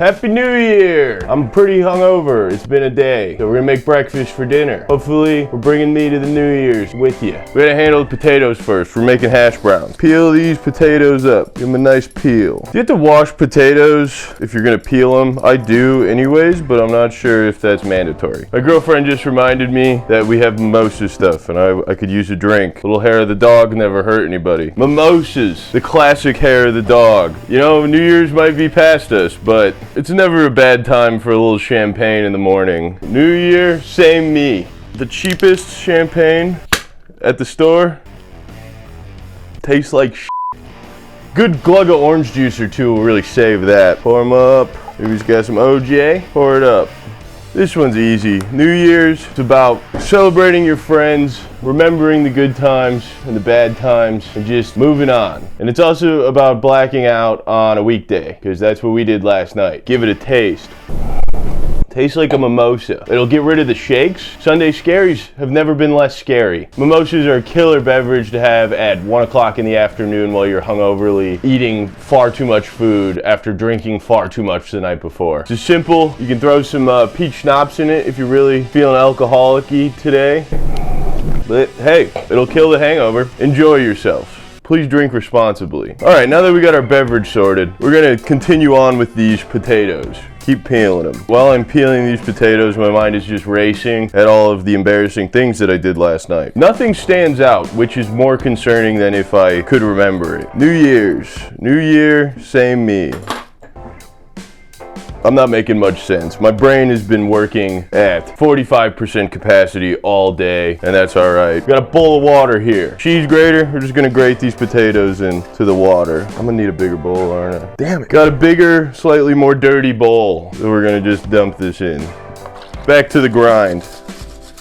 Happy New Year! I'm pretty hungover. It's been a day. So we're gonna make breakfast for dinner. Hopefully, we're bringing me to the New Year's with you. We're gonna handle the potatoes first. We're making hash browns. Peel these potatoes up. Give them a nice peel. You have to wash potatoes if you're gonna peel them. I do anyways, but I'm not sure if that's mandatory. My girlfriend just reminded me that we have mimosa stuff and I could use a drink. Little hair of the dog never hurt anybody. Mimosas, the classic hair of the dog. You know, New Year's might be past us, but it's never a bad time for a little champagne in the morning. New Year, same me. The cheapest champagne at the store tastes like shit. Good glug of orange juice or two will really save that. Pour them up. Maybe he's got some OJ. Pour it up. This one's easy. New Year's, it's about celebrating your friends, remembering the good times and the bad times, and just moving on. And it's also about blacking out on a weekday, because that's what we did last night. Give it a taste. Tastes like a mimosa. It'll get rid of the shakes. Sunday scaries have never been less scary. Mimosas are a killer beverage to have at 1 o'clock in the afternoon while you're hungoverly eating far too much food after drinking far too much the night before. It's just simple. You can throw some peach schnapps in it if you're really feeling alcoholic-y today. But hey, it'll kill the hangover. Enjoy yourself. Please drink responsibly. All right, now that we got our beverage sorted, we're gonna continue on with these potatoes. Keep peeling them. While I'm peeling these potatoes, my mind is just racing at all of the embarrassing things that I did last night. Nothing stands out, which is more concerning than if I could remember it. New Year's. New Year, same me. I'm not making much sense. My brain has been working at 45% capacity all day, and that's all right. Got a bowl of water here. Cheese grater, we're just gonna grate these potatoes into the water. I'm gonna need a bigger bowl, aren't I? Damn it. Got a bigger, slightly more dirty bowl that we're gonna just dump this in. Back to the grind.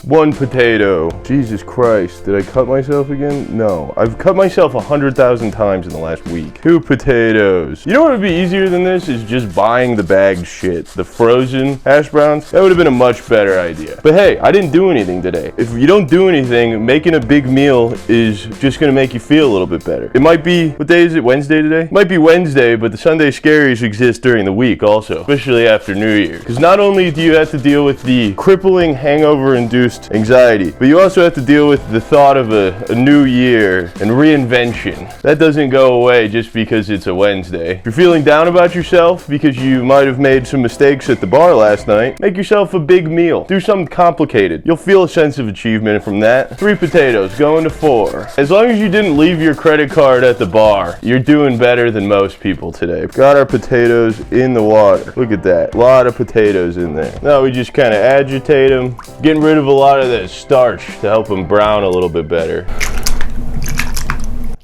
1 potato. Jesus Christ, did I cut myself again? No, I've cut myself 100,000 times in the last week. 2 potatoes. You know what would be easier than this is just buying the bagged shit. The frozen hash browns. That would have been a much better idea. But hey, I didn't do anything today. If you don't do anything, making a big meal is just gonna make you feel a little bit better. It might be, what day is it? Wednesday today? It might be Wednesday, but the Sunday scaries exist during the week also, especially after New Year. Because not only do you have to deal with the crippling hangover-induced anxiety, but you also have to deal with the thought of a new year and reinvention. That doesn't go away just because it's a Wednesday. If you're feeling down about yourself because you might have made some mistakes at the bar last night, make yourself a big meal. Do something complicated. You'll feel a sense of achievement from that. 3 potatoes, going to 4. As long as you didn't leave your credit card at the bar, you're doing better than most people today. Got our potatoes in the water. Look at that. A lot of potatoes in there. Now we just kind of agitate them, getting rid of a lot of that starch to help them brown a little bit better.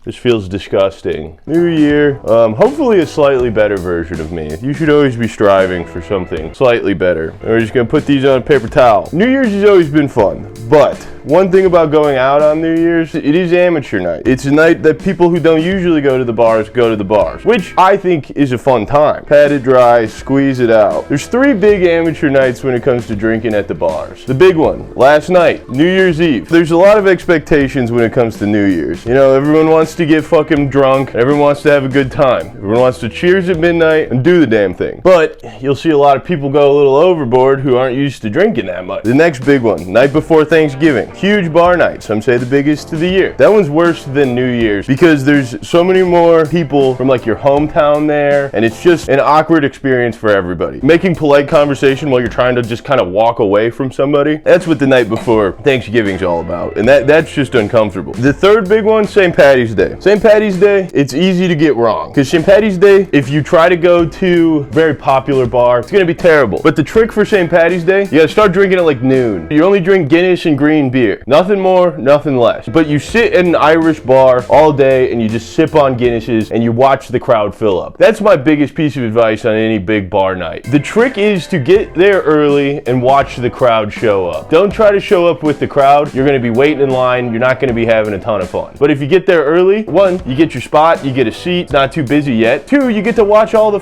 This feels disgusting. New year, hopefully a slightly better version of me. You should always be striving for something slightly better. And we're just gonna put these on a paper towel. New Year's has always been fun, but one thing about going out on New Year's, it is amateur night. It's a night that people who don't usually go to the bars go to the bars, which I think is a fun time. Pat it dry, squeeze it out. There's 3 big amateur nights when it comes to drinking at the bars. The big one, last night, New Year's Eve. There's a lot of expectations when it comes to New Year's. You know, everyone wants to get fucking drunk, everyone wants to have a good time. Everyone wants to cheers at midnight and do the damn thing. But you'll see a lot of people go a little overboard who aren't used to drinking that much. The next big one, night before Thanksgiving. Huge bar night, some say the biggest of the year. That one's worse than New Year's because there's so many more people from like your hometown there, and it's just an awkward experience for everybody. Making polite conversation while you're trying to just kind of walk away from somebody, that's what the night before Thanksgiving's all about, and that's just uncomfortable. The third big one, St. Patty's Day. St. Patty's Day, it's easy to get wrong because St. Patty's Day, if you try to go to a very popular bar, it's gonna be terrible. But the trick for St. Patty's Day, you gotta start drinking at like noon. You only drink Guinness and green beer. Nothing more, nothing less. But you sit at an Irish bar all day and you just sip on Guinnesses and you watch the crowd fill up. That's my biggest piece of advice on any big bar night. The trick is to get there early and watch the crowd show up. Don't try to show up with the crowd. You're gonna be waiting in line. You're not gonna be having a ton of fun. But if you get there early, 1, you get your spot, you get a seat, it's not too busy yet. 2, you get to watch all the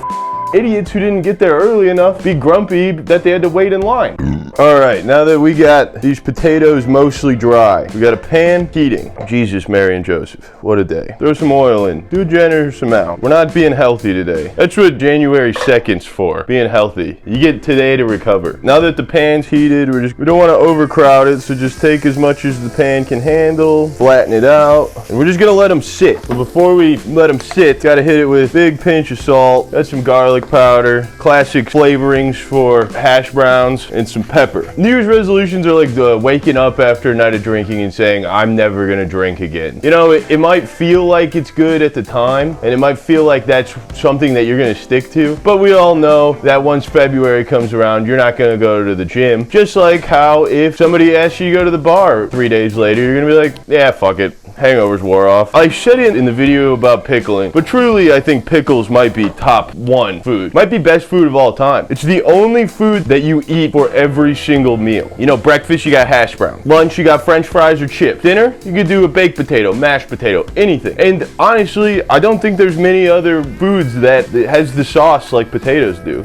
idiots who didn't get there early enough be grumpy that they had to wait in line. All right, now that we got these potatoes mostly dry, we got a pan heating. Jesus, Mary, and Joseph, what a day. Throw some oil in, do a generous amount. We're not being healthy today. That's what January 2nd's for, being healthy. You get today to recover. Now that the pan's heated, we don't want to overcrowd it, so just take as much as the pan can handle, flatten it out, and we're just gonna let them sit. But before we let them sit, gotta hit it with a big pinch of salt, got some garlic powder, classic flavorings for hash browns, and some pepper. New Year's resolutions are like the waking up after a night of drinking and saying, I'm never gonna drink again. You know, it might feel like it's good at the time, and it might feel like that's something that you're gonna stick to, but we all know that once February comes around, you're not gonna go to the gym. Just like how if somebody asks you to go to the bar 3 days later, you're gonna be like, yeah, fuck it. Hangovers wore off. I said it in the video about pickling, but truly I think pickles might be top 1 food. Might be best food of all time. It's the only food that you eat for every single meal. You know, breakfast, you got hash brown. Lunch, you got french fries or chips. Dinner, you could do a baked potato, mashed potato, anything. And honestly, I don't think there's many other foods that has the sauce like potatoes do.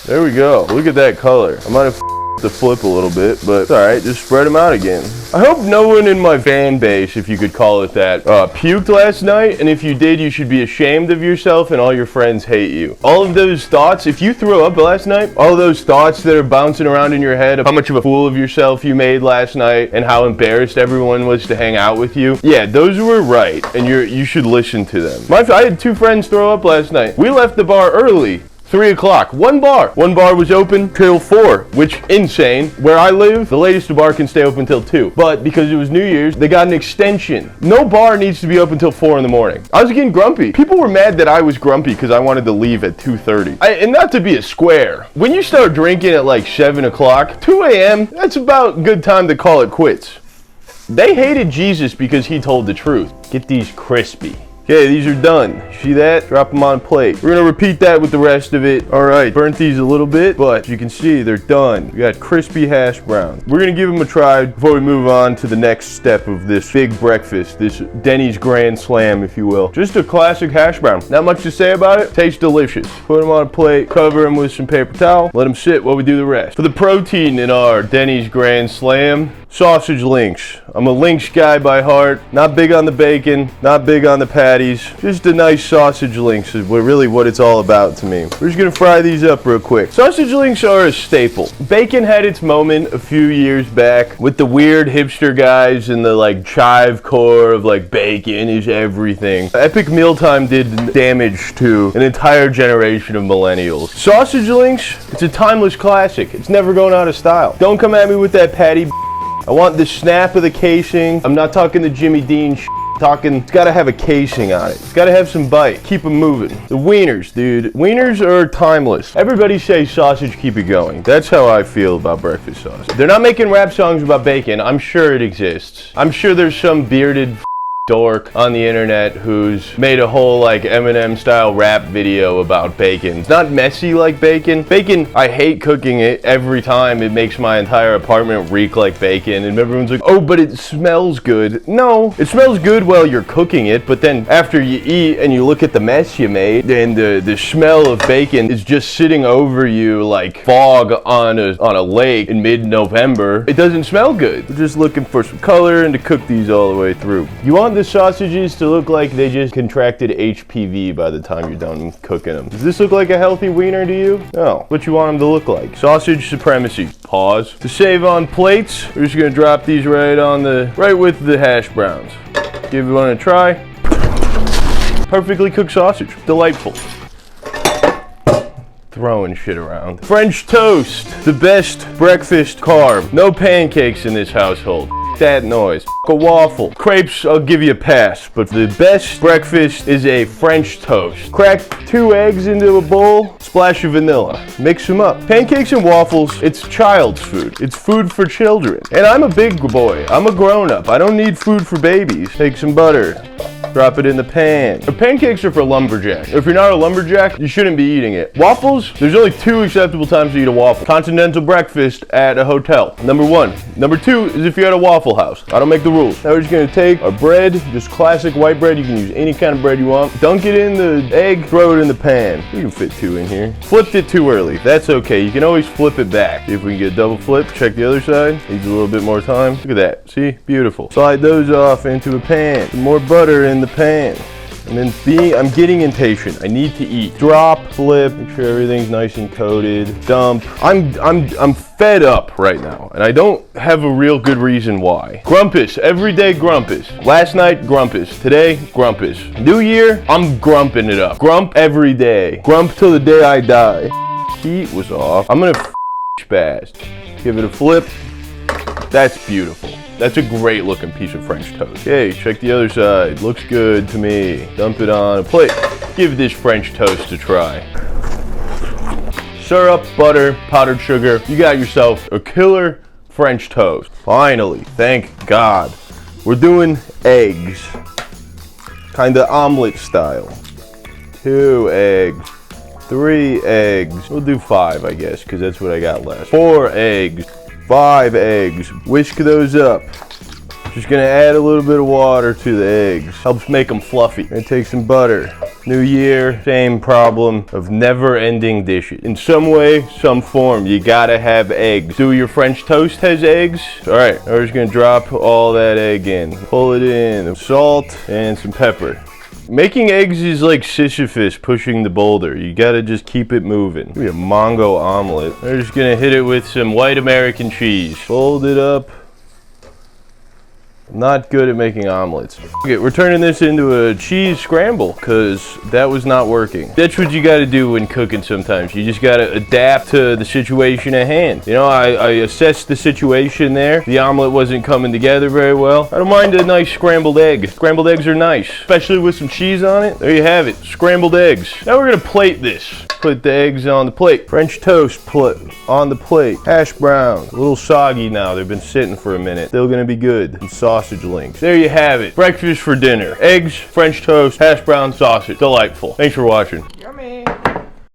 There we go. Look at that color. I might have the flip a little bit, but it's alright, just spread them out again. I hope no one in my fan base, if you could call it that, puked last night, and if you did, you should be ashamed of yourself and all your friends hate you. All of those thoughts, if you threw up last night, all those thoughts that are bouncing around in your head of how much of a fool of yourself you made last night and how embarrassed everyone was to hang out with you, yeah, those were right, and you should listen to them. I had 2 friends throw up last night. We left the bar early. 3 o'clock. One bar was open till 4, which insane. Where I live, the latest bar can stay open till 2. But because it was New Year's, they got an extension. No bar needs to be open till 4 in the morning. I was getting grumpy. People were mad that I was grumpy because I wanted to leave at 2:30. And not to be a square. When you start drinking at like 7 o'clock, 2 a.m., that's about a good time to call it quits. They hated Jesus because he told the truth. Get these crispy. Okay, these are done. See that? Drop them on a plate. We're gonna repeat that with the rest of it. All right, burnt these a little bit, but you can see they're done. We got crispy hash browns. We're gonna give them a try before we move on to the next step of this big breakfast, this Denny's Grand Slam, if you will. Just a classic hash brown. Not much to say about it. Tastes delicious. Put them on a plate, cover them with some paper towel, let them sit while we do the rest. For the protein in our Denny's Grand Slam, sausage links. I'm a links guy by heart. Not big on the bacon, not big on the patties. Just a nice sausage links is really what it's all about to me. We're just gonna fry these up real quick. Sausage links are a staple. Bacon had its moment a few years back with the weird hipster guys and the like chive core of like bacon is everything. Epic Mealtime did damage to an entire generation of millennials. Sausage links, it's a timeless classic. It's never going out of style. Don't come at me with that patty. I want the snap of the casing. I'm not talking the Jimmy Dean talking, it's gotta have a casing on it. It's gotta have some bite. Keep them moving. The wieners, dude. Wieners are timeless. Everybody says sausage, keep it going. That's how I feel about breakfast sausage. They're not making rap songs about bacon. I'm sure it exists. I'm sure there's some bearded dork on the internet who's made a whole like Eminem style rap video about bacon. It's not messy like bacon. Bacon, I hate cooking it every time. It makes my entire apartment reek like bacon and everyone's like, oh, but it smells good. No, it smells good while you're cooking it, but then after you eat and you look at the mess you made, then the smell of bacon is just sitting over you like fog on a lake in mid-November. It doesn't smell good. We're just looking for some color and to cook these all the way through. You want the sausages to look like they just contracted HPV by the time you're done cooking them. Does this look like a healthy wiener to you? No. What you want them to look like. Sausage supremacy. Pause. To save on plates, we're just gonna drop these right with the hash browns. Give one a try. Perfectly cooked sausage. Delightful. Throwing shit around. French toast. The best breakfast carb. No pancakes in this household. That noise. A waffle. Crepes, I'll give you a pass, but the best breakfast is a French toast. Crack 2 eggs into a bowl, splash of vanilla. Mix them up. Pancakes and waffles, it's child's food. It's food for children. And I'm a big boy. I'm a grown-up. I don't need food for babies. Take some butter. drop it in the pan. The pancakes are for lumberjacks. If you're not a lumberjack, you shouldn't be eating it. Waffles, there's only 2 acceptable times to eat a waffle. Continental breakfast at a hotel, number 1. Number 2 is if you're at a Waffle House. I don't make the rules. Now we're just gonna take our bread, just classic white bread. You can use any kind of bread you want. Dunk it in the egg, throw it in the pan. You can fit 2 in here. Flipped it too early. That's okay. You can always flip it back. See if we can get a double flip. Check the other side. Needs a little bit more time. Look at that. See? Beautiful. Slide those off into a pan. Some more butter in the pan. And then I'm getting impatient. I need to eat. Drop, flip, make sure everything's nice and coated. Dump. I'm fed up right now, and I don't have a real good reason why. Grumpus, every day grumpus. Last night, grumpus. Today, grumpus. New year, I'm grumping it up. Grump every day. Grump till the day I die. Heat was off. I'm gonna spaz. Give it a flip. That's beautiful. That's a great looking piece of French toast. Okay, check the other side. Looks good to me. Dump it on a plate. Give this French toast a try. Syrup, butter, powdered sugar. You got yourself a killer French toast. Finally, thank God. We're doing eggs. Kinda omelet style. 2 eggs. 3 eggs. We'll do 5, I guess, because that's what I got left. 4 eggs. 5 eggs. Whisk those up. Just gonna add a little bit of water to the eggs. Helps make them fluffy. Gonna take some butter. New year, same problem of never-ending dishes. In some way, some form, you gotta have eggs. Do your French toast has eggs? All right, we're just gonna drop all that egg in. Pull it in, salt and some pepper. Making eggs is like Sisyphus pushing the boulder. You gotta just keep it moving. Maybe a Mongo omelet. We're just gonna hit it with some white American cheese. Fold it up. Not good at making omelets. Okay, we're turning this into a cheese scramble because that was not working. That's what you gotta do when cooking sometimes. You just gotta adapt to the situation at hand. You know, I assessed the situation there. The omelet wasn't coming together very well. I don't mind a nice scrambled egg. Scrambled eggs are nice, especially with some cheese on it. There you have it, scrambled eggs. Now we're gonna plate this. Put the eggs on the plate. French toast on the plate. Hash browns, a little soggy now. They've been sitting for a minute. Still gonna be good. And sausage links. There you have it. Breakfast for dinner. Eggs, French toast, hash brown, sausage. Delightful. Thanks for watching.